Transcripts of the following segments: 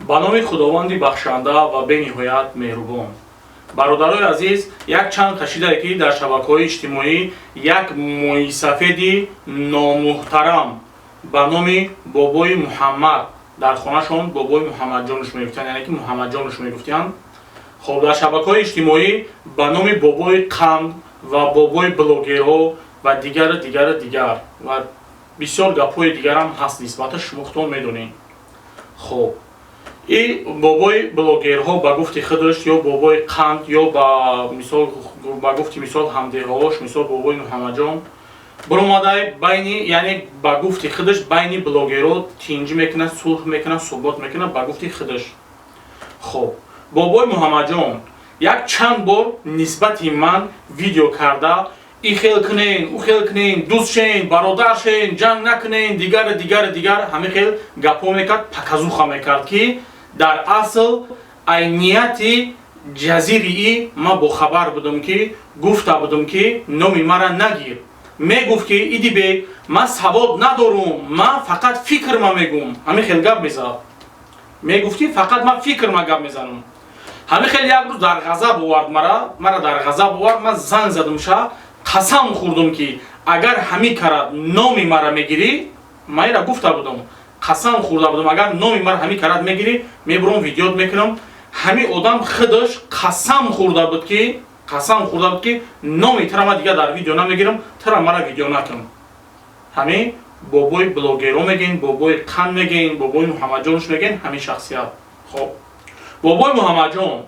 ба номи худованди бахшанда ва бениҳоят меҳрубон. бародарои азиз, як чанд кашидае ки дар шабакаҳои иҷтимоӣ як моисафеди номуҳтарам ба номи бобои муҳаммад, дар хонашон бобои муҳаммадҷонуш мегуфтанд, яъне ки муҳаммадҷонуш мегуфтанд. хоб дар шабакаҳои иҷтимоӣ ба номи бобои қанд ва бобои блогерҳо ва дигар ва бисёр гапҳои дигарам ҳаст нисбаташ, шумо худтон медонед. хоб и бобои блогерҳо ба гуфти худаш ё бобои қанд ё ба гуфти мисол ҳамдеҳош, мисол бобои муҳаммадҷон баромада байни, яъне ба гуфти худаш байни блогерҳо тинҷӣ мекунад, сулҳ мекунад, суҳбат мекунад ба гуфти худаш. хоб бобои муҳаммадҷон як чанд бор нисбати ман видео карда и хел кунен, у хел кунен, дӯст шен, бародар шен, ҷанг накунен, дигар ҳами хел гапҳо мекард, паказуха мекард ки дар асл айнияти ҷазирии ман бохабар будам ки гуфта будам ки номи мара нагир. мегуфт ки иди бек ман савод надорум, ман фақат фикрма мегум. ҳами хел гап мезад. мегуфти фақат ман фикрма гап мезанам. ҳами хел як рӯз дар ғазаб овард мара дар ғазаб овард, ман занг задам ша қасам хӯрдам ки агар ҳами карад номи мара мегирӣ, ман ира гуфта будам, қасам хӯрда будам, агар номи мара ҳами карад мегирӣ, мебурам видеот мекунам. ҳами одам худаш қасам хӯрда буд ки номи тара ман дигар дар видео намегирам, тара мара видео накун. ҳами бобои блогерҳо мегӯянд, бобои қанд мегӯянд, бобои муҳаммадҷонуш мегӯянд, ҳами шахсият. хоб бобои муҳаммадҷон,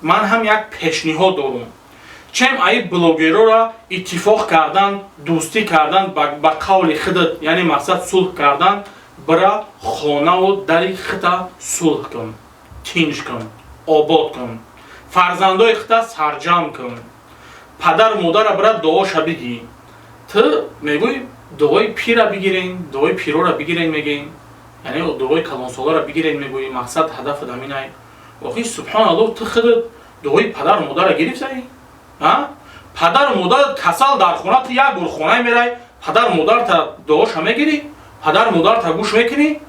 ман ҳам як пешниҳод дорам. чем аи блогерҳоро иттифоқ кардан, дӯстӣ кардан, ба қавли худат, яъне мақсад сулҳ кардан, бира хонаву дари худа сулҳ кун, тинҷ кун, обод кун, фарзандои худа сарҷамъ кун, падар модара бира дуоша бигӣ. ту мегӯй дуои пира бигирен, дуои пирора бигирен мегӯем, яъне дуои калонсолара бигирен мегӯӣ, мақсад ҳадафат ҳаминай. охи субҳаналлоҳ, ту худат дуои падару модара гирифтаӣ? падару модар касал дар хона, ту як бор хонае мерай, падару модарта дуоша мегирӣ, падару модарта гӯш мекунӣ?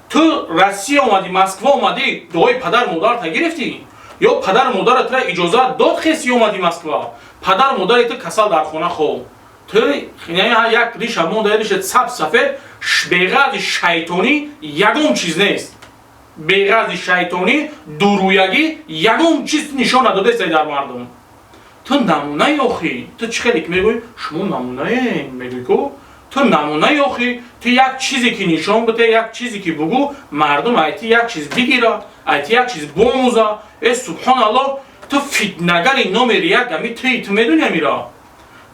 ту Россия омадӣ, Москва омадӣ, дуои падару модарта гирифтӣ? ё падару модарат тура иҷозат дод хеси омадӣ Москва? падару модари ту касал дар хона хоб. ту як риша монда ришат сафед, беғарзи шайтонӣ ягон чиз нест. беғарзи шайтонӣ, дурӯягӣ ягон чиз нишон надодестаи дар мардум. ту намунаи охӣ, ту чӣ хелик мегӯӣ? шумо намунаен мегӯӣ ку? ту намунаи охӣ, ту як чизе ки нишон биде, як чизе ки бугӯ, мардум айти як чиз бигира, айти як чиз бомӯза. субҳаналлоҳ, ту фитнагари номери як ами ту медунӣ амира?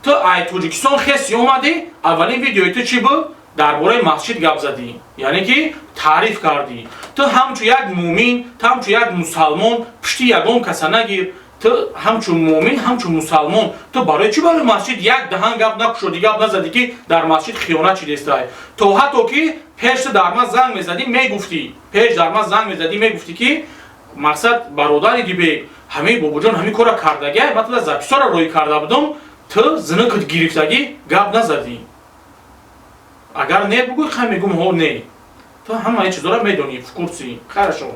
ту ай Тоҷикистон хеси омадӣ, аввалин видеои ту чӣ буд? дар бораи масҷид гап задӣ, яъне ки таъриф кардӣ. ту ҳамчун як муъмин, ту ҳамчун як мусалмон пишти ягон каса нагир. ту ҳамчун муъмин, ҳамчун мусалмон, ту барои чӣ барои масҷид як даҳан гап накушодӣ, гап назадӣ ки дар масҷид хиёнат чидестай? то ҳатто ки пеш ту дар ман занг мезадӣ мегуфтӣ ки мақсад бародари дибек, ҳамаи бобоҷон ҳамин кора кардагӣ, ман туда записора роӣ карда будам, ту зинукат гирифтагӣ гап назадӣ. агар не бугӯй, хай мегӯм ҳо не. ту ҳамаи чизора медонӣ, в курсӣ. Хорошо.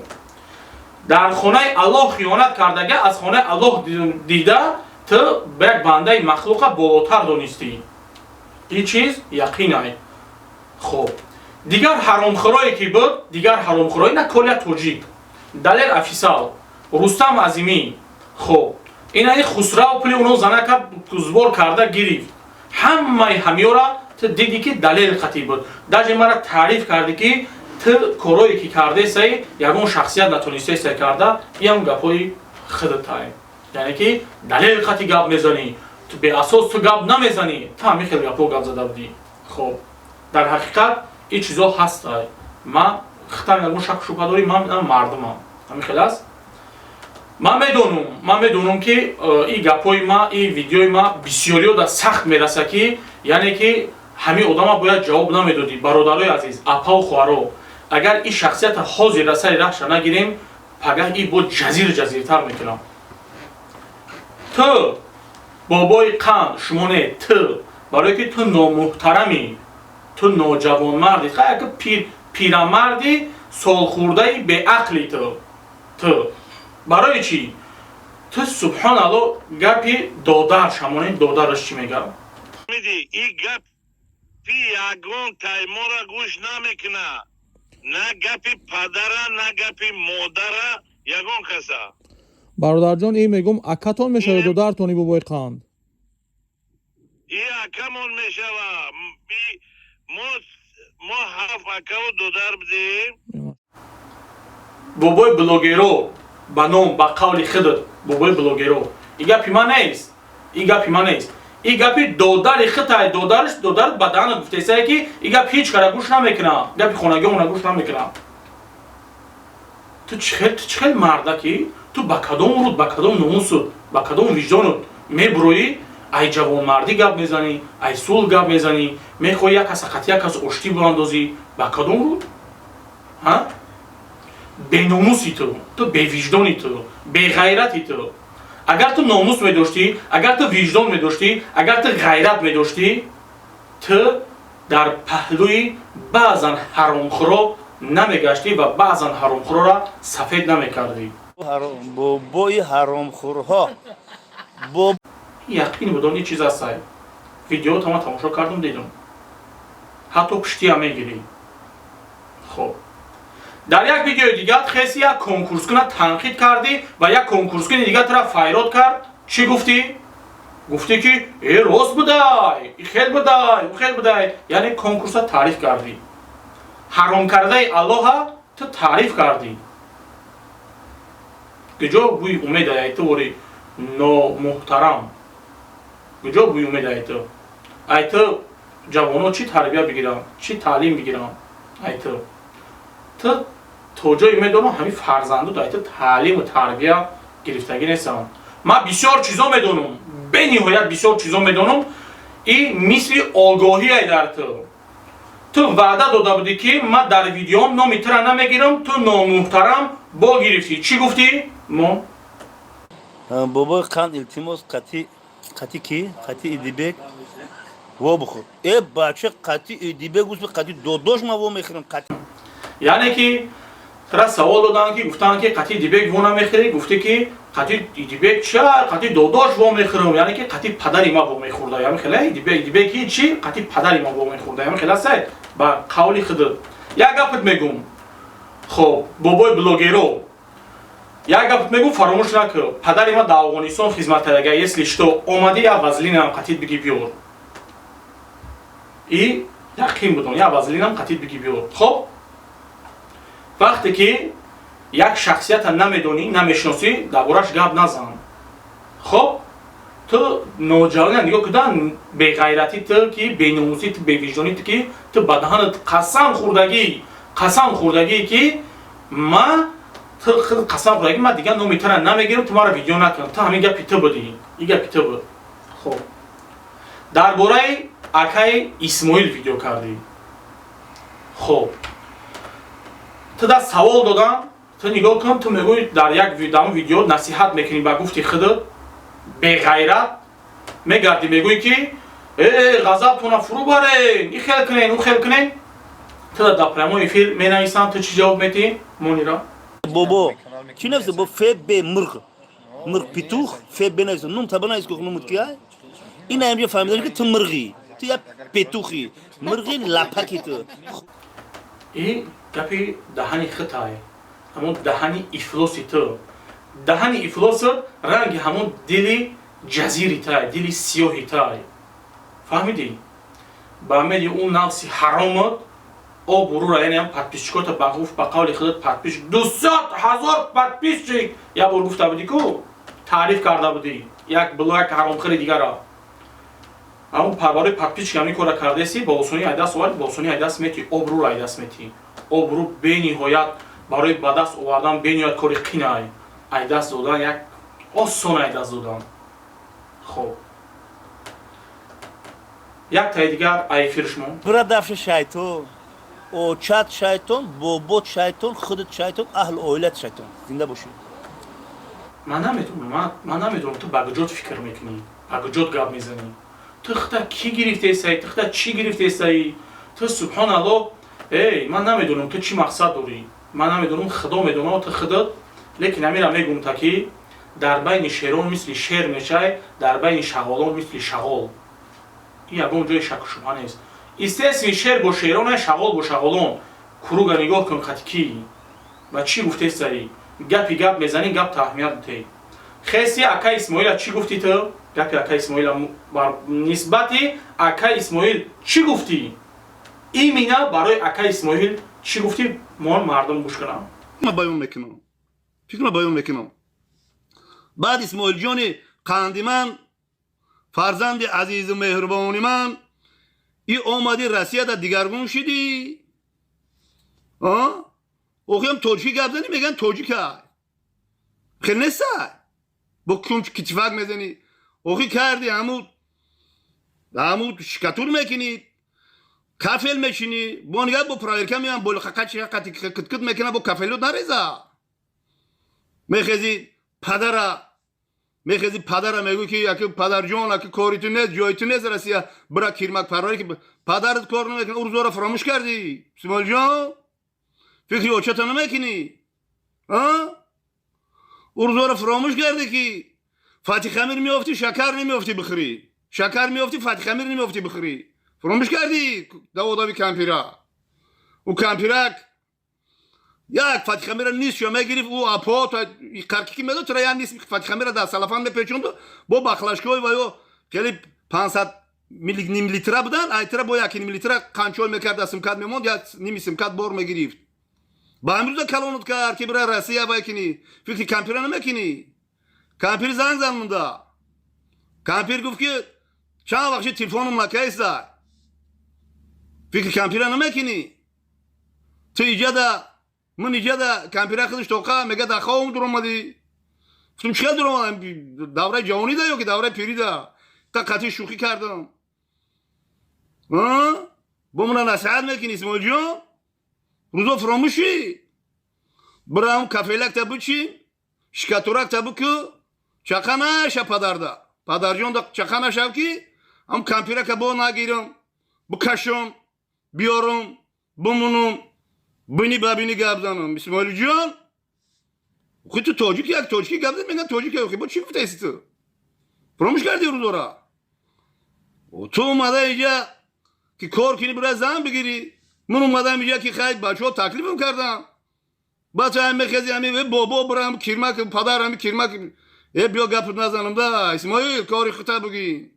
дар хонаи Аллоҳ хиёнат кардагӣ, аз хонаи Аллоҳ дида ту як бандаи махлуқа болотар донистӣ. ин чиз яқинай. хоб дигар ҳаромхӯрое ки буд, дигар ҳаромхӯрое на Коля Тоҷик, Далер Афисал, Рустам Азимӣ. хоб инаи хусрав пули уно занака збор карда гирифт. ҳамаи ҳамёра ту дидӣ ки далел қатӣ буд. даже мара таъриф кардӣ ки ту корое ки кардесаи ягон шахсият натонистеса карда, иам гапҳои худатай, яъне ки далел қатӣ гап мезанӣ, ту беасос ту гап намезанӣ, ту ҳамин хел гапҳо гап зада будӣ. хоб дар ҳақиқат ин чизо ҳастай. ман хитам ягон шаку шубҳа дорӣ, ман мардумам, ҳамин хел аст. ман медонам ки ин гапҳои ман, ин видеои ман бисёриёда сахт мераса ки яъне ки ҳамин одама бояд ҷавоб намедодӣ. бародарои азиз, апа ва хуҳаро, агар ин шахсията ҳозир расари раҳша нагирем, пагаҳ ин бо ҷазиртар мекунам. ту бобои қанд, шумо не, ту барое ки ту номуҳтарамӣ, ту ноҷавонмарди, пирамарди солхӯрдаи беақли ту барои чӣ ту субҳаналло гапи додар шамонен додараш чӣ мегӯ میدی این گپی یگان تایمورا گوش نمیکنه نه گپی پدره نه گپی مادره یگان کسا برادرجان این میگم اکتان میشه دودرتونی بابای قند این اکمون میشوه ما هفت اکو دودر بدیم бобои блогеро ба ном ба қавли худат бобои блогеро ин гапи ман нест ин гапи ман нест ин гапи додари хитай додар ба даҳанат гуфтесае ки ин гап ҳеҷ кара гӯш намекунам гапи хонагиҳона гӯш намекунам ту чӣ хел марда ки ту ба кадом руд ба кадом номусуд ба кадом виҷдонут мебуроӣ ай ҷавонмардӣ гап мезанӣ ай сулҳ гап мезанӣ мехоҳӣ як кас қати як кас оштӣ биандозӣ ба кадом руд беномуси ту бевиҷдони ту беғайрати ту агар ту номус медоштӣ агар ту виҷдон медоштӣ агар ту ғайрат медоштӣ ту дар паҳлӯи баъзан ҳаромхӯро намегаштӣ ва баъзан ҳаромхӯрора сафед намекардӣ бобои ҳаромхӯрҳо яқин будон ин чиз астай видеота ман тамошо кардам дидам ҳатто пуштиам мегирӣ хоб дар як видеои дигар хеси як конкурскуна танқид кардӣ ва як конкурскуни дигар тара файрод кард чӣ гуфтӣ гуфтӣ ки рост будай хел будай яъне конкурса таъриф кардӣ ҳаромкардаи аллоҳа ту таъриф кардӣ куҷо бӯи умед ай ту вори номуҳтарам куҷо бӯи умед ай ту ай ту ҷавонон чӣ тарбия бигирам чӣ таълим бигирам ай ту то ҷое медонам ҳамин фарзандуд ай ту таълиму тарбия гирифтагӣ нестам ман бисёр чизо медонам бениҳоят бисёр чизо медонам и мисли огоҳие дар ту ваъда дода будӣ ки ман дар видеом номи тура намегирам ту номуҳтарам бо гирифтӣ чӣ гуфтӣ мон бобои қанд илтимос қати ки қати идибек во бихӯр бача қати идибек гуфт қати додош ма во мехӯрам қати яъне ки тара савол доданд ки гуфтанд ки қати идибек во намехӯрӣ гуфтӣ ки қати идибек ча қати додош во мехӯрам яъне ки қати падари ман во мехӯрда яъне хела идибек ки чӣ қати падари ман во мехӯрда яъне хела сай ба қавли худат як гапат мегӯм хоб бобои блогеро як гапат мегӯм фаромӯш накӯ падари ман дар афғонистон хизмат карда если что омади як вазлинам қатит биги биёр и яқин будон як вазлинам қатит биги биёр хоб вақте ки як шахсията намедонӣ намешиносӣ дар бораш гап назан хоб ту ноҷавона нигоҳ кудан беғайратӣ ту ки беномусӣ ту бевиҷдонӣ ту ки ту ба даҳанат қасам хӯрдагӣ ки ман қасам хӯрдагӣ ман дигар номи тура намегирам ту мара видео накунам ту ҳамин гапи ту будӣ ин гапи ту буд хоб дар бораи акаи исмоил видео кардӣ хоб ту дар савол додан ту нигоҳ кун ту мегӯӣ дар як видео насиҳат мекунӣ ба гуфти худат беғайрат мегардӣ мегӯӣ ки ғазабтона фурӯ барен ин хел кунен ун хел кунен ту дар прямой эфир менависанд ту чӣ ҷавоб метиҳӣ монира бобо чӣ нависа бо фебе мирғ петух фебе нависа нум таба навис ки нумут ки ина ҳамҷа фаҳмидан ки ту мирғӣ ту як петухӣ мирғи лапаки ту ин гапи даҳани хитай ҳамон даҳани ифлоси ту даҳани ифлосат ранги ҳамон дили ҷазири тай дили сиёҳи тай фаҳмидӣ ба амели он навси ҳаромат обурура яъне ҳам подписчикота ба гуфт ба қавли худат подписчик 200,000 подписчик як бор гуфта будӣ ку таъриф карда будӣ як блог ҳаромхӯри дигара ҳамон барои подписчик ҳамин кора кардеси ба осонӣ айдаст оварди ба осонӣ айдаст метӣ обрура айдаст метӣ обру бениҳоят барои ба даст овардан бениҳоят кори қинай айдаст додан як осон айдаст додан хоб як таи дигар ай эфири шумо бурадафша шайтон очат шайтон бобот шайтон худат шайтон аҳли оилат шайтон зинда бошед ман намедонам ту ба куҷот фикр мекунӣ ба куҷот гап мезанӣ ту хита кӣ гирифтесаӣ ту хита чӣ гирифтесаӣ ту субҳаналлоҳ ман намедонам ту чӣ мақсад дорӣ من نمیدونم خدا میدونه تو خودت لیکن امیرم میگم تا که در بین شیران مثل شیر میشه در بین شغالان مثل شغال این یکون جای شک و شبهه نیست استثنی شیر با شیران شغال با شغالان کروگا نگاه کن خطکی و چی گفته سری گپی گپ میزنی گپ تحمیت بتی خیسی اکا اسماعیل چی گفتی تو گپی اکا اسماعیل نسبتی اکا اسماعیل چی گفتی این مینا برای اکا اسماعیل چی گفتی مردم گوش کنم ما بیان میکنم فکر ما بیان میکنم بعد اسماعیل جان قندی من فرزند عزیز و مهربانی من این اومدی رسیه در دیگرگون شدی اوخی هم توجیه گفت زنی میگن توجیه که خیلی نیست با کم کتفاق میزنی اوخی کردی همون شکتور میکنی کافل میشینی بونگه با پرایرکه میان بول خاکچی خاتی کت میکنه با کافلو نریزا میخزی پدره میگو که یکی پدر جان اکی کاری تو نیست جای تو نیست رسیه برا کیرمک پرایی که پدرت کار نمیکنه اون رو فراموش کردی اسماعیل جان فکری اوچه نمیکنی اون رو فراموش کردی که فاتح خمیر میافتی شکر نمیافتی بخری شکر میافتی فاتح خمیر نمیافتی بخری فراموش کردی داوودابی کمپیرا او کمپیرک یک فاتح خمیر نیست شما گرفت او اپا تا کارکی میداد ترایان نیست فاتح خمیر در سلفان میپیچوند با بخلاشکوی و یو خیلی 500 نیم لیتر بودن ایتره با یک نیم لیتر کنترل میکرد از سمکات میموند یا نیم سمکات بار میگرفت با امروز کلونت کرد که برای رسیه بکنی فکر کمپیر نمیکنی کمپیر زنگ مونده کمپیر گفت که چند وقتی تلفنم نکیست فکر کمپیر نمیکنی تو من ایجاد کمپیر خودش توقع میگه در خواه در اومدی گفتم چیکار در اومدم دوره جوانی ده یا که دوره پیری ده تا قطعی شوخی کردم با من نصیحت میکنی اسماعیل جان روزا فراموشی برام کافیلک تبو چی شکاتورک تبو که چقا نشه پدر جان دا چقا نشه که هم کمپیره که با نگیرم بکشم بیارم بمونم بینی ببینی گپ زنم اسماعیل جان خود تو توجیه یک توجیه گپ زن میگن توجیه که با چی گفته ایستی تو فراموش کردی روزا را تو اومده اینجا که کار کنی برای زن بگیری من اومدم اینجا که خیلی بچه ها تکلیفم کردم بچه هم میخیزی همی بابا برم کیرمک پدر همی کیرمک بیا گپ نزنم ده اسماعیل کاری خطا بگی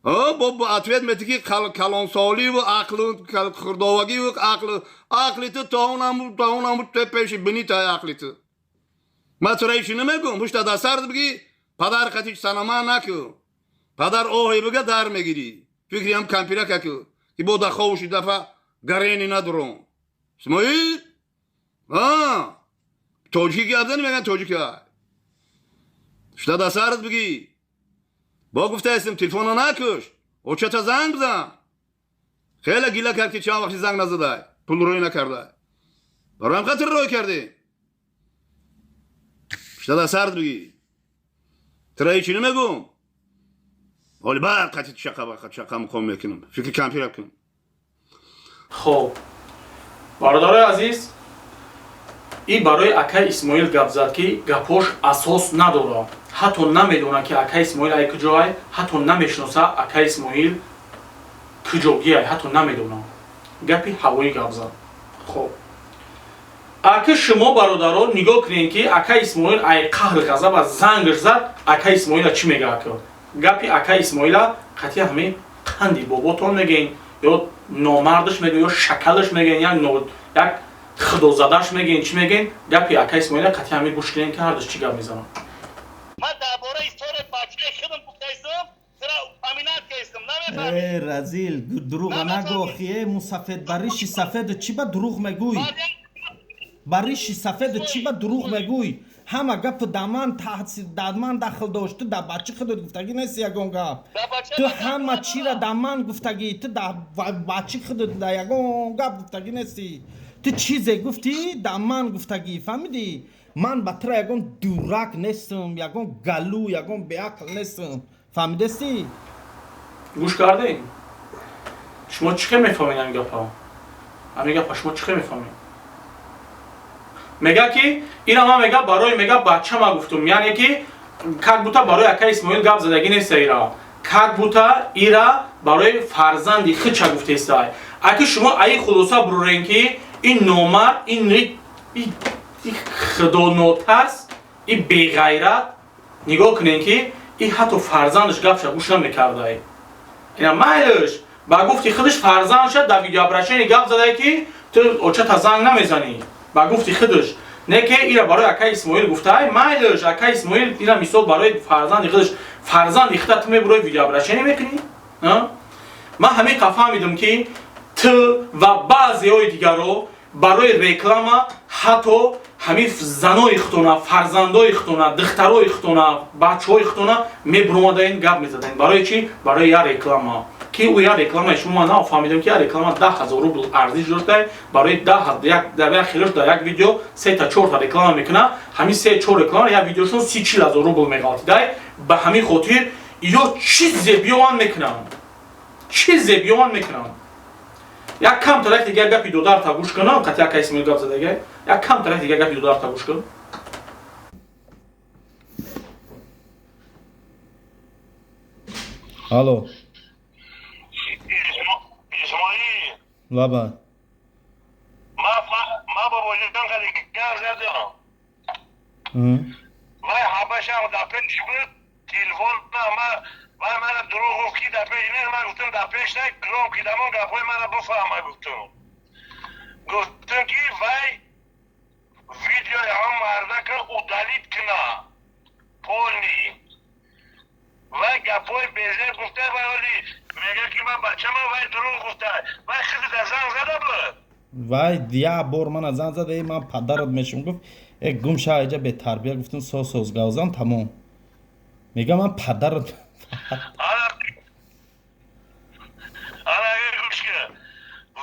بابا عطویت میتی که کلانسالی و عقل خرداوگی و عقلی تو تا اونم تو پیشی بینی تا عقلی تو من تو رایشی نمیگم پشت دسترد بگی پدر خطیش سلامه نکن پدر اوهی بگه در میگیری فکری هم کمپیره که با دخوشی دفعه گرینی ندارم اسماعیل توجیه که ابزنی میگن توجیه که شده دسترد بگی با گفته هستم تلفن رو نکش او چه تا زنگ بزن خیلی گیله کرد که چند وقتی زنگ نزده پول روی نکرده برای هم خطر روی کرده شده دسترد بگی ترایی چی نمیگم ولی بعد قطعی شقه مقام میکنم فکر کمپیر کنم خب برادر عزیز این برای اکا اسماعیل گپ زد که گپاش اساس نداره حتی نمیدونه که اکا اسماعیل ای کجای حتی نمیشناسه اکا اسماعیل کجاگیه حتی نمیدونه گپی هوایی گپ زد خب اکا شما برادران نگاه کنین که اکا اسماعیل ای قهر غضب از زنگش زد اکا اسماعیل چی میگه اکا گپی اکا اسماعیل قطعی همین قندی باباتون میگین یا نامردش میگین یا شکلش میگین یا یک خدا زدش میگین چی میگین گپی اکا اسماعیل قطعی همین گوش کنین که هردش چی گپ میزنن من درباره استور بچه خودم گفته استم چرا امینات که استم نمیفهمی رزیل دروغ نگو خیه مسافد بریشی سفید چی با دروغ میگوی بریشی سفید چی با دروغ میگوی همه گپ دمان داخل داشته در بچه خودت گفتگی نیست یگون گپ تو همه چی را دمان گفتگی تو در بچه خودت در یگون گپ گفتگی نیستی تو چیزی گفتی دمان گفتگی فهمیدی من بطره یگون دورک نیستم یگون گلو یگون بیعقل نیستم فهمیدستی گوش کردین شما چی میفهمین این گپا همین گپا شما چی میفهمین мега ки ира ман мега барои мега бача ма гуфтум, яъне ки как бута барои ака Исмоил гап задагӣ неста ира, как бута ира барои фарзанди хича гуфтестай. Аки шумо аи хулоса бурорен ки ин номард, ин худонотарс, ин беғайрат нигоҳ кунен ки ин ҳатто фарзандаш гапша гӯш намекардай. Ина майлаш ба гуфти худаш фарзандша дар видеообращение гап задай ки ту очата занг намезанӣ. Ба гуфти худаш. Не ки ира барои ака Исмоил гуфтай, майлаш ака Исмоил ира мисол барои фарзанди худаш, фарзанди худа ту мебурои видеообращение мекунӣ? Ман ҳамиқа фаҳмидам ки ту ва баъзеҳои дигаро барои реклама ҳатто ҳамин занои хутона, фарзандои хутона, духтарои хутона, бачаҳои хутона мебуромадаин гап мезадаин. Барои чӣ? Барои як реклама. Ки ӯ як рекламаи шумо ман нафаҳмидам ки як реклама 10,000 рубл арзиш доштай, барои дар як хилош дар як видео 3 та 4 та реклама мекунад, ҳамин 3-4 реклама як видеошон 30-40,000 рубл меғалтидай. Ба ҳамин хотир ё чӣ зебиёван мекунам. Чӣ зебиёван мекунам. Як кам тарах дига гапи додарта гӯш кунам, қати ака Исмоил гап задага. Як кам тарах дига гапи додарта гӯш кун. Алло. Исмоил, Лаба. ма бобоҷон қади гап задам. Вай ҳабашам дар пеш буд, телефон вай мана дурӯғ гуфт ки дар пеш не, ман гуфтам дар пеш не, гром ки дамон гапҳои мана буфаҳма гуфтам. Гуфтам ки вай видеои ҳам мардака удалит кина. Полни. Вай гапҳои безер гуфта вай оли мега ки ман бачама вай дурӯғ гуфта. Вай хизи дар занг зада буд. Вай як бор мана занг зада, ман падарат мешум гуфт гум ша айҷа бетарбия, гуфтам соз гавзам тамом. Мега ман падарат. Анаga гӯшка.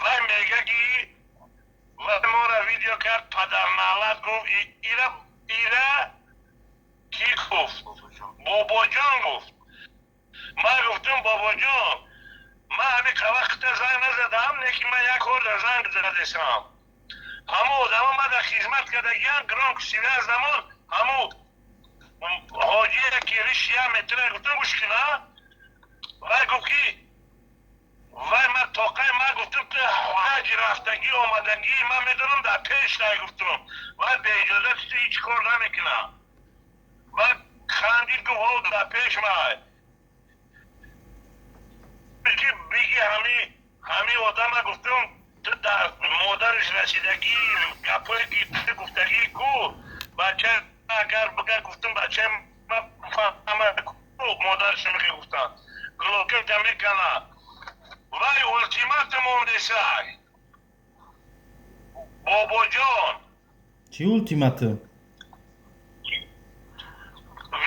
Вай мега ки вай мора видео кард падарналат гуфт ира ки гуфт? Бобоҷон гуфт. Ман гуфтам бобоҷон, ман ҳамин вақта занг назадам, неки ман як ҳорда занг задесам. ҳамун одама ман дар хизмат кардагиам, гром ки сивяз замон ҳамун ҳоҷия ки ришия метра гуфтам гӯш кина. Вай гуфт ки вай ман тоқай ман гуфтам ту ҳаҷ рафтагӣ омадагӣ ман медонам дар пештай гуфтам. Вай беиҷозати ту ҳеҷ кор намекунам. Вай хандид гуфт ҳо дар пеш май. ки биги ҳамин одама гуфтам ту дар модараш расидагӣ гапҳое ки ту гуфтагӣ ку бача агар бага гуфтам бача ҳама модараш меги гуфтам глокета мекана. Вай ултиматум ондесай бобоҷон. Чӣ ултиматум?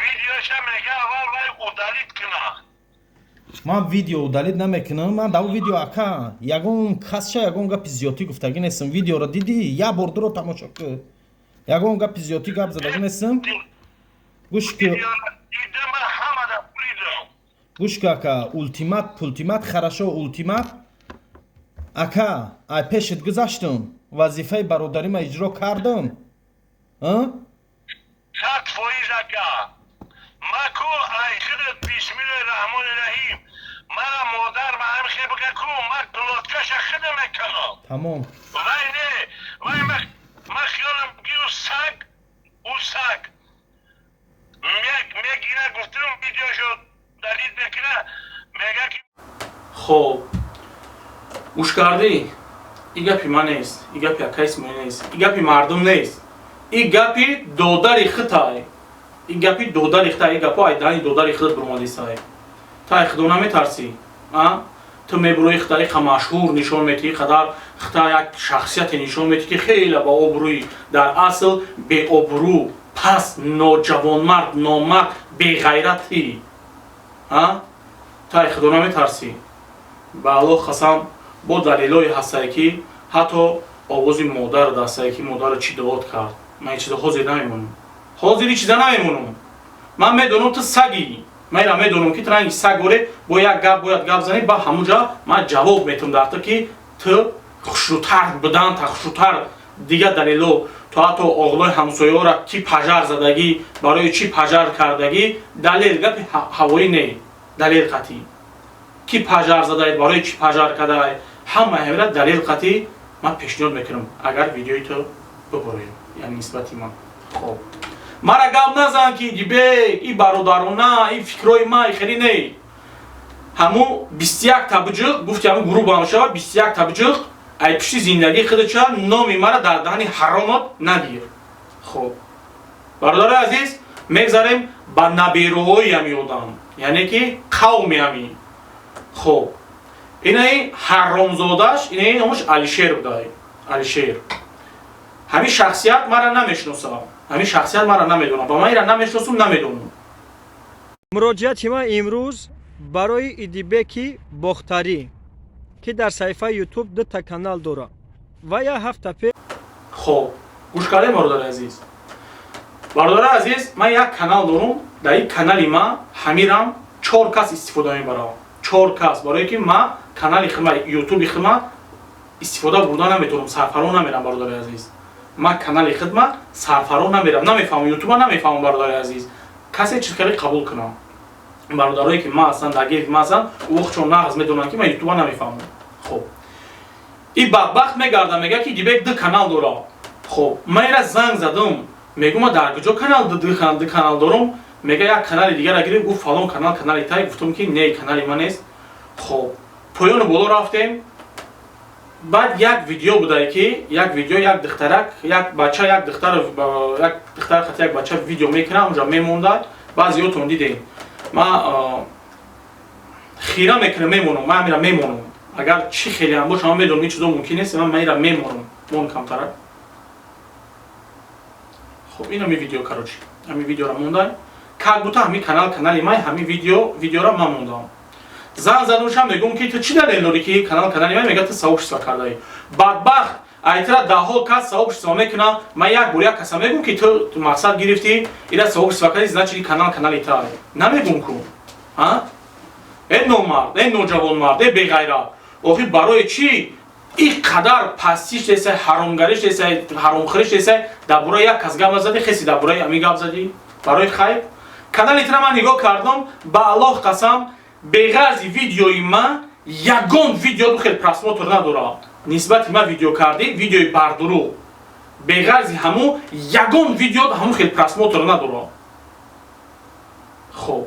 видеоша мега аввал вай удалит кина. Ман видео удалит намекунам. Ман дар видео ака ягон касша ягон гапи зиёдӣ гуфтагӣ нестам. Видеоро дидӣ? Як бор дуро тамошо кун. Ягон гапи зиёдӣ гап задагӣ нестам. Гӯш ки гӯш ки ака ултимат пултимат хорошо ултимат. Ака ай пешет гузаштам. Вазифаи бародарима иҷро кардам. 100% ака. маку ай худат бисмиллаҳи раҳмони раҳим. мана модар ба ҳамин хел бага ку ман глоткаша худа мекунам. Тамом. вай не вай ман хиёлам ки ӯ саг мегира гуфтам видеошо далит мекуна мега ки хоб гӯш кардӣ? И гапи ман нест, и гапи ака Исмоил нест, и гапи мардум нест, и гапи додари хитай. И гапи додари хитай, и гапо айдани додари худат бурмадисай. Та ай худо наметарсӣ? ту мебурои хитай ха машҳур нишон медиҳӣ, қадар хитай як шахсияте нишон медиҳӣ ки хеле ба обрӯи дар асл беобрӯ, пас, ноҷавонмард, номард, беғайратӣ. Та ай худо наметарсӣ? Ба Аллоҳ қасам бо далелҳое ҳастае ки ҳатто овози модар дастае ки модарро чӣ дуод кард. Ман ин чиза ҳозир намемонам. ҳозир ин чиза намемонам. Ман медонам ту сагӣ. Майра медонам ки транги саг боре бо як гап бояд гап занӣ, ба ҳамунҷа ман ҷавоб метам дар ту ки ту хушрӯтар будан, та хушрӯтар دیگه دلیلو تو حتی اغلای همسایه را کی پجر زدگی برای چی پجر کردگی دلیل گپ هوایی نه دلیل قطعی کی پجر زده برای چی پجر کرده همه همه دلیل قطعی من پیشنهاد میکنم اگر ویدیوی تو ببرید یعنی نسبتی من خب مرا گپ نزن که دیگه این برادرانه این فکرای ما خیلی نه همو 21 تبجق گفت همو گروه بامشا 21 تبجق ای پشتی زندگی خودشا نامی مرا در دهنی حرامات نگیر خب برادر عزیز میگذاریم با نبیروهای همی آدم یعنی که قومی همی خب اینه حرامزادش اینه همش علیشیر بوده علیشیر همین شخصیت مرا نمیشناسم همین شخصیت مرا نمیدونم با من ایران نمیشناسم نمیدونم مراجعت ما امروز برای ایدیبکی بختاری که در صفحه یوتیوب 2 تا کانال داره و یا هفته پیش خب گوش کردید برادر عزیز برادر عزیز من یک کانال دارم در این کانال ما همیرم 4 کس استفاده میبرم 4 کس برای که من کانال خما یوتیوب خما استفاده بردن نمیتونم سرفرون نمیرم برادر عزیز من کانال خدمت سرفرون نمیرم نمیفهمم یوتیوب نمیفهمم برادر عزیز کسی چیز کاری قبول کنم برادرایی که ما اصلا درگیر ما اصلا وقت چون ناز میدونن که من یوتیوب نمیفهمم خب این بدبخت میگرده میگه که دیگه 2 کانال داره خب من را زنگ زدم میگم ما در کجا کانال 2 کانال دارم میگه یک کانال دیگه را گیریم گفت فلان کانال تای گفتم که نه کانال من نیست خب پایان بالا رفتیم بعد یک ویدیو بوده که یک ویدیو یک دخترک یک بچه یک دختر خط یک بچه ویدیو میکنه اونجا میمونده بعضیاتون دیدین ما خیره میکنم میمونم من میرم میمونم اگر چی خیلی هم باشه من میدونم این چیزا ممکن نیست من میرم میمونم مون کمتره خب اینم این ویدیو کاروچی همین ویدیو را موندم که گوتا همین کانال ما همین ویدیو را من موندم زنگ زدمشم میگم که تو چی دلیل داری که کانال من میگه تو ساوش کرده بدبخت ایترا ده ها کس ساوش میکنه من یک بوریا کسا میگم که تو مقصد گرفتی اینا ساوش کردی زنا چی کانال تا نمیگم کو ها این نومرد این نوجوان مرد بی غیرت آخه برای چی این قدر پستیش دیسه حرامگریش دیسه حرامخوریش دیسه درباره یک کس گپ زدی خسی درباره امی گپ زدی برای خیر کانال ایترا من نگاه کردم با الله قسم بغرض ویدیوی من یگان ویدیو دو خیلی پرسموتر نداره نسبت ما ویدیو کردی ویدیوی بردرو بغرض همو یگان ویدیو همو خیلی پرسموتر نداره خب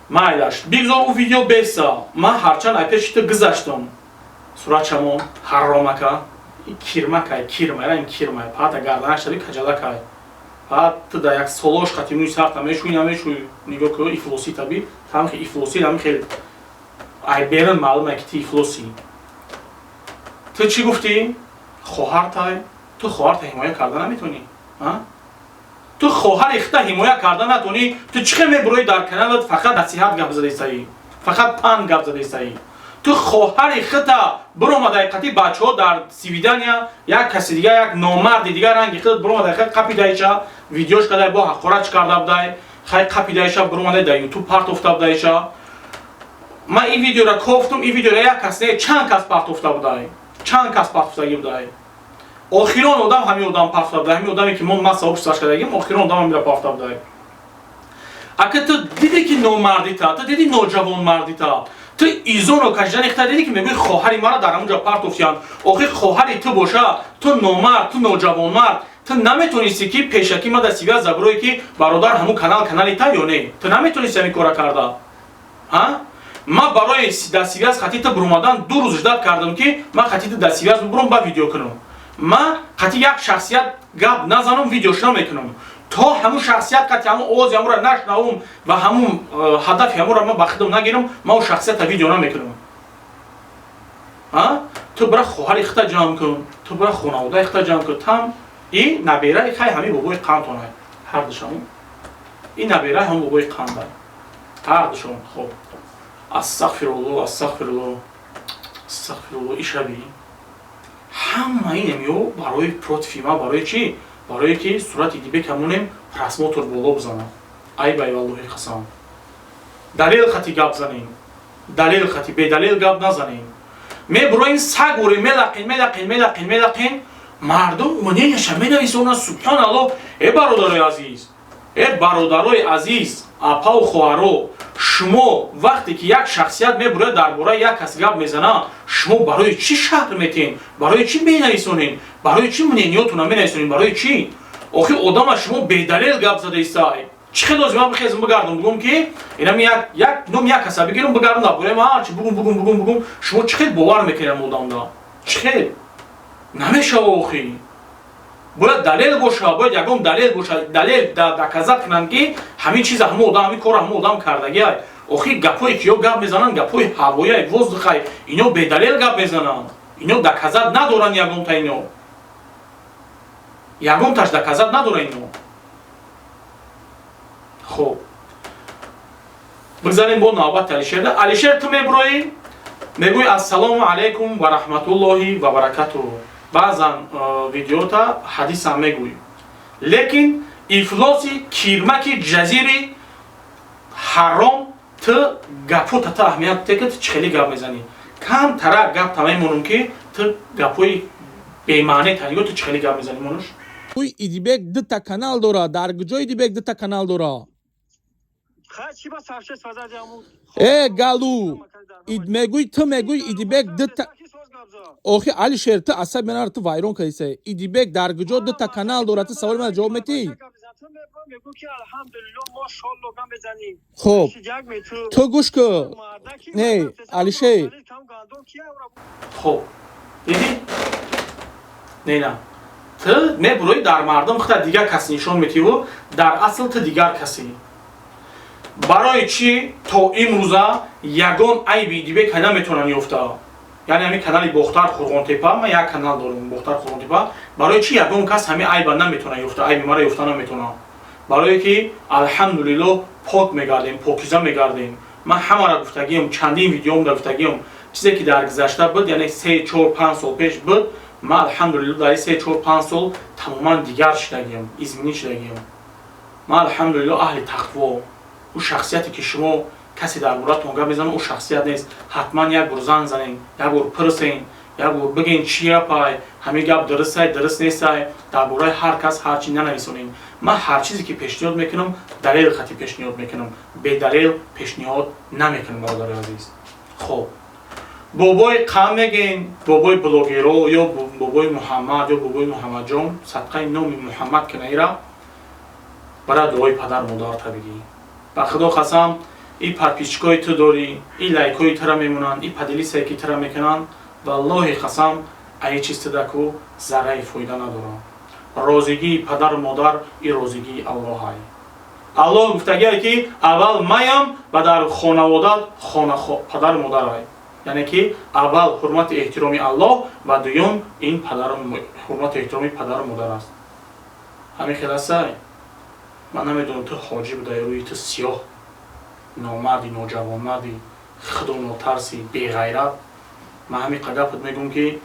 مایلش بگذار او ویدیو بیسا من هرچند ایپش تو گذاشتم صورت شما حرامکه کیرمه این کیرمه پاتا گردنش داری کجاله که بعد تو در یک سالوش خطی موی سرد همیشوی نگاه که ایفلوسی تبی هم که ایفلوسی هم خیلی ای بیرن معلومه که تی ایفلوسی تو چی گفتی؟ خواهر تای تو خواهر تا حمایه کردن نمیتونی تو خواهر اختا حمایه کردن نتونی تو چی میبروی در کانالت فقط نصیحت گپ زدی سایی فقط پن گپ زدی سایی تو خواهر اختا برو ما دقیقتی بچه ها در سویدنیا یک کسی دیگه یک نامرد دیگه رنگ خود برو ما دقیقت قپی دایشا ویدیوش کده با حقورت کرده بودای خیلی قپی دایشا برو ما در یوتیوب پارت افته بودایشا من این ویدیو را گفتم این ویدیو را یک کس نه چند کس پارت افته بودای چند کس پارت افته بودای آخران آدم همین آدم پارت افته بودای همین آدمی که ما صاحبش سرچ کردیم آخران آدم میره پارت افته بودای اگه تو دیدی که نامردی تا تو دیدی نوجوان مردی تا تو ایزون و کشدن اختار دیدی که میگوی خواهری مرا در همونجا پرت افتیان آخه خواهری تو باشه تو نامرد تو نوجوان مرد تو نمیتونستی که پیشکی ما در سیویا زبروی که برادر همون کانالی تا یا نه تو نمیتونستی همین کارا کرده ها ما برای در سیویا خطی تو برومادن 2 روز اجداد کردم که من خطی در سیویا بروم با ویدیو کنم من خطی یک شخصیت گپ نزنم ویدیوش نمیکنم تا همون شخصیت که همون آواز همون را نشنوم و همون هدف همون را من بخدم نگیرم ما اون شخصیت ویدیو نمیکنم تو برای خواهر اختا جمع کن تو برای خانواده اختا جمع کن تام این نبیره خیلی همین بابای قندتونه هر دشمون این نبیره هم بابای قنده هر دشمون خب استغفرالله استغفرالله استغفرالله ای شبیه همه این میو برای پروتفیما برای چی؟ برای که صورت دیگه کمونیم پرسموتر بالا بزنم ای بای والله قسم دلیل خطی گپ زنیم دلیل خطی به دلیل گپ نزنیم می برویم سگ وری ملقین мардум мненияша менависонанд. субҳаналлоҳ. бародарои азиз, бародарои азиз, апау хоҳаро, шумо вақте ки як шахсият мебурад дар бораи як кас гап мезана, шумо барои чӣ шаҳр метен? Барои чӣ менависонед? Барои чӣ мнениётона менависонед? Барои чӣ? охир одама шумо бедалел гап зада истай. чӣ хел лозим ман бихезм бигардам бигӯм ки инам як ном як каса бигирам бигардам дар бораи ман ҳарчи бугум. шумо чӣ хел бовар мекунед ам одамда? чӣ хел? намешава охир. бояд далел боша, бояд ягон далел боша, далел доказат кунанд ки ҳамин чиза ҳамон одам, ҳамин кора ҳамон одам кардагиай. охир гапҳое ки ё гап мезананд, гапҳои ҳавояи воздухай, ино бедалел гап мезананд. ино доказат надоранд ягонта ино. ягонташ доказат надора ино. хуб. бигзарем бо навбати Алишер. Алишер ту мебуроӣ? мегӯй ассалому алайкум ва раҳматуллоҳи ва баракатуҳу. баъзан видеота ҳадисам мегӯй. лекин ифлоси кирмаки ҷазири ҳаром ту гапота ту аҳамият те ки ту чӣ хеле гап мезанӣ. камтара гап та мемонам ки ту гапҳои бемаъне танигӯ ту чӣ хеле гап мезанӣ монуш. идибек дита канал дора. дар куҷо идибек дита канал дора? галу мегӯй ту мегӯй идибек дита. охи Алишер ту асаб менар ту вайрон кайсе. идибек дар куҷо дита канал дора? ту саволи ман ҷавоб метӣ? хуб ту гӯш кӯ. не Алишер. хуб дидӣ? не ту мебуроӣ дар мардум худта дигар кас нишон метиву, дар асл ту дигар касӣ. барои чӣ то имрӯза ягон айби идибек наметавонанд ёфта? яъне ҳамин канали Бохтар Қурғонтепа, ман як канал дорам Бохтар Қурғонтепа. барои чӣ ягон кас ҳамин айба наметавонад ёфта? айби мара ёфта наметавонад. барое ки алҳамдулиллоҳ пок мегардем, покиза мегардем. ман ҳамара гуфтагиам, чандин видеомда гуфтагиам, чизе ки дар гузашта буд, яъне 3-4-5 сол пеш буд, ман алҳамдулиллоҳ дар 3-4-5 сол тамоман дигар шудагиам, изминӣ шудагиам. ман алҳамдулиллоҳ аҳли тақво. ӯ шахсияте ки шумо касе дар боратон гап мезанад, ӯ шахсият нест. ҳатман як бор занг занед, як бор пурсен, як бор бигӯед чӣ гапай, ҳамин гап дурустай, дуруст нестай, дар бораи ҳар кас ҳар чӣ нанависонед. ман ҳар чизе ки пешниҳод мекунам, далел хати пешниҳод мекунам, бедалел пешниҳод намекунам, бародари азиз. хуб, бобои қавм мегӯед, бобои блогеро ё бобои Муҳаммад ё бобои Муҳаммадҷон, садқаи номи Муҳаммад кунаира бара дуои падар модарта бигӣ. ба худо қасам, ин подписчикои ту дорӣ, ин лайкои тура мемонанд, ин падилисае ки тура мекунанд, валлоҳи қасам ай чиз тудаку зарраи фоида надорад. розигии падару модар ин розигии Аллоҳ. Аллоҳ гуфтагиае ки аввал маям ва дар хонаводат падару модарай. яъне ки аввал ҳурмати эҳтироми Аллоҳ ва дуюм ин ҳурмати эҳтироми падару модар аст. ҳамин хел астай. ман намедонам ту ҳоҷӣ будаи рӯи ту сиёҳ, номарди, ноҷавонмарди, худонотарси, беғайрат. ман ҳамин қадапот мегӯм ки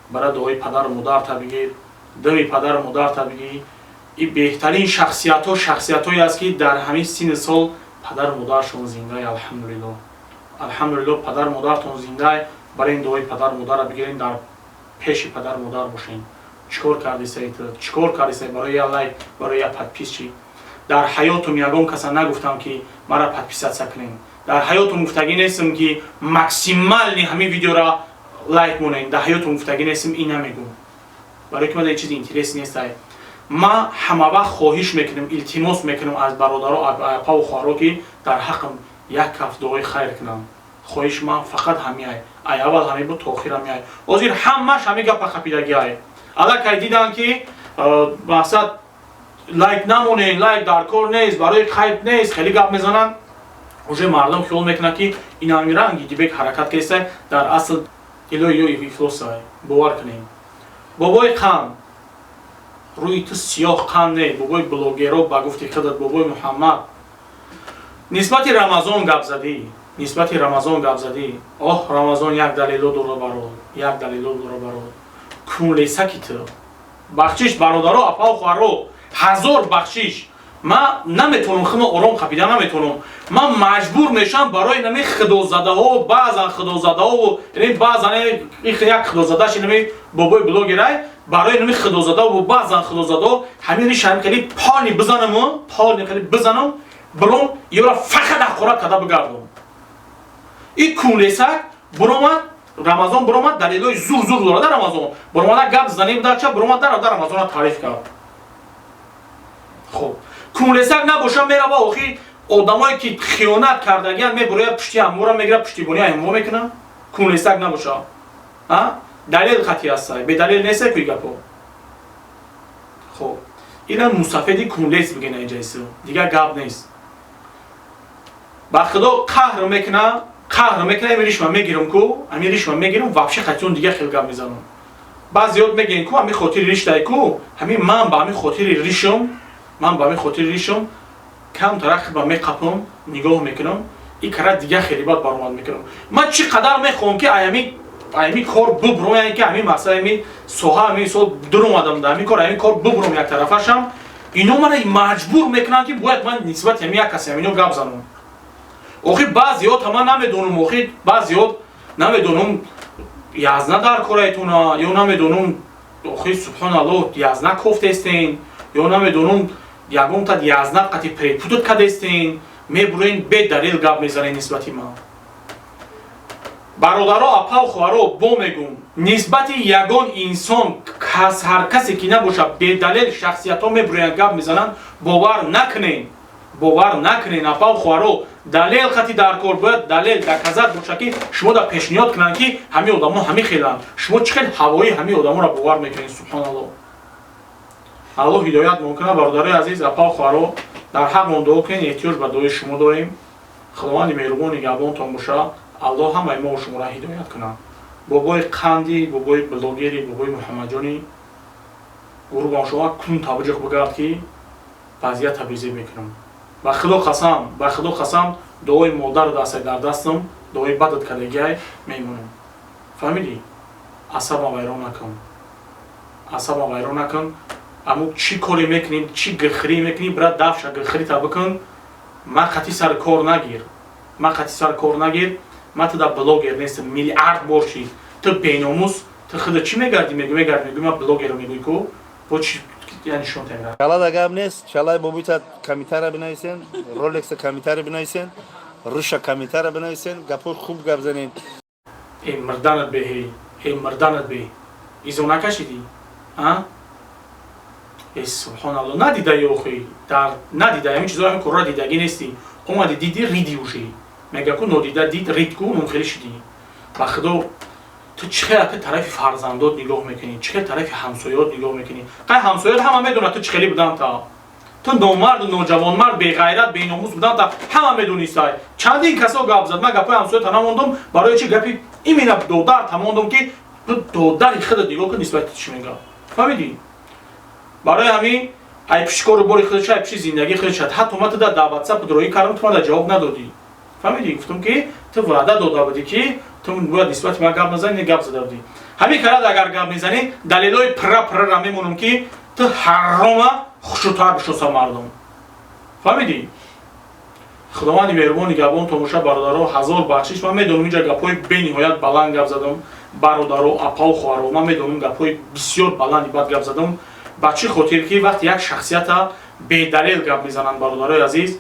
бара дуои падару модарта бигир, дами падару модарта бигӣ. ин беҳтарин шахсиятҳое аст ки дар ҳамин синни сол падару модаршон зиндаи. алҳамдулиллоҳ. алҳамдулиллоҳ падару модартон зиндаи. барои ин дуои падару модарро бигирен, дар пеши падару модар бошен. чикор кардисаи ту? чикор кардисаи барои я лайк, барои я подписчи? дар ҳаётум ягон каса нагуфтам ки мара подписатсия кунем. дар ҳаётум гуфтагӣ нестам ки максимални ҳамин видеоро лайк монем. дар ҳаётум гуфтагӣ нестам, ин намегӯм. барои ки ман чизи интерес нестай. ман ҳамавақт хоҳиш мекунам, илтимос мекунам аз бародаро, апаву хоҳаро ки дар ҳаққам як каф дуои хайр кунам. хоҳиш ман фақат ҳамиай. ай аввал ҳамин буд, то охир ҳамиай. ҳозир ҳамаш ҳамин гапа хапидагиай. аллакай диданд ки мақсад лайк намонед, лайк дар кор нест, барои хайп нест, хеле гап мезананд. уже мардум хиёл мекунад ки ин ҳамин ранги идибек ҳаракат кестай, дар асл илои ё ифлосай. бовар кунем. бобои қавм, рӯи ту сиёҳ қавм не, бобои блогеро ба гуфти худат, бобои Муҳаммад. нисбати Рамазон гап задӣ, нисбати Рамазон гап задӣ. оҳ, Рамазон як далело дора барод, як далело дора барод. кунлесаки ту. бахшиш бародаро, апао хоҳаро, ҳазор бахшиш. ман наметавонам худро ором қапида наметавонам. ман маҷбур мешавам барои нами худозадаҳо, баъзан худозадаҳо, яъне баъзан як худозадаш нами бобои блогерай برای نمی خدازاده و بعضا خدازاده همین شام خیلی پانی بزنم بلون یورا فقط اخورا کدا بگردم این کولسک برامد رمضان برامد دلیلای زور داره در رمضان برامد گپ زنیم در چه برامد در رمضان تعریف کرد خب کولسک نباشه میره با اخی آدمایی که خیانت کردگن میبره پشتی امورا میگیره پشتی بونی امو میکنه کولسک نباشه ها دلیل خطی است به دلیل نیست که گپو خب اینا مصافدی کولس بگن اینجا دیگه گپ نیست با خدا قهر میکنه امیریش من میگیرم واپس خطیون دیگه خیلی گپ میزنم بعضیات میگن کو همین خاطر ریشتای کو همین من با همین خاطر ریشم کم طرف با میقپم نگاه میکنم این کار دیگه خیلی بد برآمد میکنم من چقدر میخوام که ایمی کار ببرم یعنی که همین مثلا همین سوها همین سو درم آدم دارم همین کار ببرم یک طرفشم اینو من مجبور میکنن که باید من نسبت همین یک کسی همینو گپ زنم آخه بعضیات هم نمیدونم بعضیات نمیدونم یازنا در کارایتونا یا نمیدونم آخه سبحان الله یازنا کوفت استین یا نمیدونم یگون تا یازنا قتی پریپودت کد استین میبرین به دلیل گپ میزنین نسبتی ما برادرها اپا و خوارو با میگم نسبت یگان انسان هر کسی که نباشه به دلیل شخصیت ها میبرین گپ میزنن باور نکنین اپا و خوارو دلیل خطی در کار باید دلیل در کذات باشه که شما در پیشنهاد کنن که همین آدم ها همین خیلن شما چقدر هوایی همین آدم ها را باور میکنین سبحان الله الله هدایت ممکنه برادرای عزیز اپا و خوارو در حق من دعا کنین احتیاج به دعای شما داریم خداوند مهربان نگهبانتان باشه الله همه ما و شما را هدایت کنه بابای قندی بابای بلاگری بابای محمد جانی قربان شما کن توجه بگرد که وضعیت تبریزی میکنم با خدا قسم دعای مادر دست در دستم دعای بدت کردگی میمونم فهمیدی عصبم ویران نکن اما چی کاری میکنیم چی گخری میکنیم برای دفش گخری تا بکن ما خطی سر کار نگیر ما تو در بلاگر نیستم میلیارد باشی تو بیناموس تو خدا چی میگردی میگی ما بلاگر رو میگوی کو با چی یعنی شون تنگر شالا دگم نیست شالای بومیت کمیتر بنویسین رولکس کمیتر بنویسین روش کمیتر بنویسین گپور خوب گپ زنین این مردانت به ایزو نکشیدی ها ای سبحان الله ندیده یا اخی ندیده همین چیزا همین کورا دیدگی نیستی اومدی دیدی ریدی اوشی مگه کو نودیده دید رید کو اون خیلی شدی با خدا تو چقدر طرف فرزندات نگاه میکنی چقدر طرف همسایات نگاه میکنی قای همسایات همه میدونن تو چخلی بودن تا تو نامرد و نوجوان مرد بی غیرت بی ناموس بودن تا همه میدونیستای چندین کسا گپ زد من گپای همسایات نموندم برای چی گپی ایمینا دودار تموندم که تو دودار خود دیگه که نسبت چی میگه فهمیدی برای همین ای پیشکارو باری خودش ای پیش زندگی خودش حتی اومد در واتساپ دروی کردم تو من جواب ندادی فهمیدی گفتم که تو وعده داده بودی که تو باید نسبت من گپ نزنی گپ زده بودی همین کارا اگر گپ میزنی دلیلای پر را میمونم که تو حرام خوشوتر بشوسا مردم فهمیدی خداوند مهربان نگهبان تماشا برادرها هزار بخشش من میدونم اینجا گپای بی نهایت بلند گپ زدم برادرها اپا و خواهرها من میدونم گپای بسیار بلندی بعد گپ زدم با چه خاطر که وقتی یک شخصیت بی دلیل گپ میزنن برادرای عزیز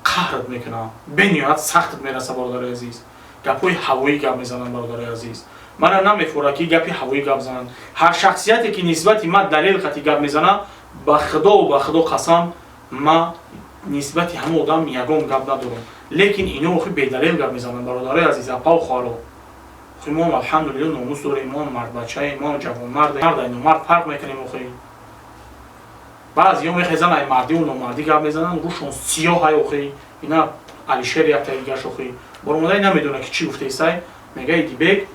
قهرت میکنه به نهایت سختت میرسه برادرای عزیز گپای هوایی گپ میزنن برادرای عزیز من نمیفوره که گپی هوایی گپ زنن هر شخصیتی که نسبت من دلیل خطی گپ میزنه با خدا قسم ما نسبت همه آدم یگان گپ ندارم لیکن اینو خو بی دلیل گپ میزنن برادرای عزیز اپا و خواهرها خو ما الحمدلله ناموس داریم ما مرد بچه ما جوان مرد اینو مرد فرق میکنیم خو بعضی میخزن ای مردی و نامردی گپ میزنن روشون سیاه های اخی اینا علی شیر یک تایگاش اخی برامدای نمیدونه که چی گفته ایسای میگه ایدیبک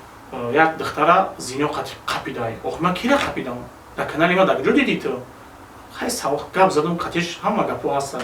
یک دختره زینو قپیده اخ من کی را قپیدم در کانال ما در کجا دیدی تو خیلی سوخ گپ زدم قطعش همه گپو هستن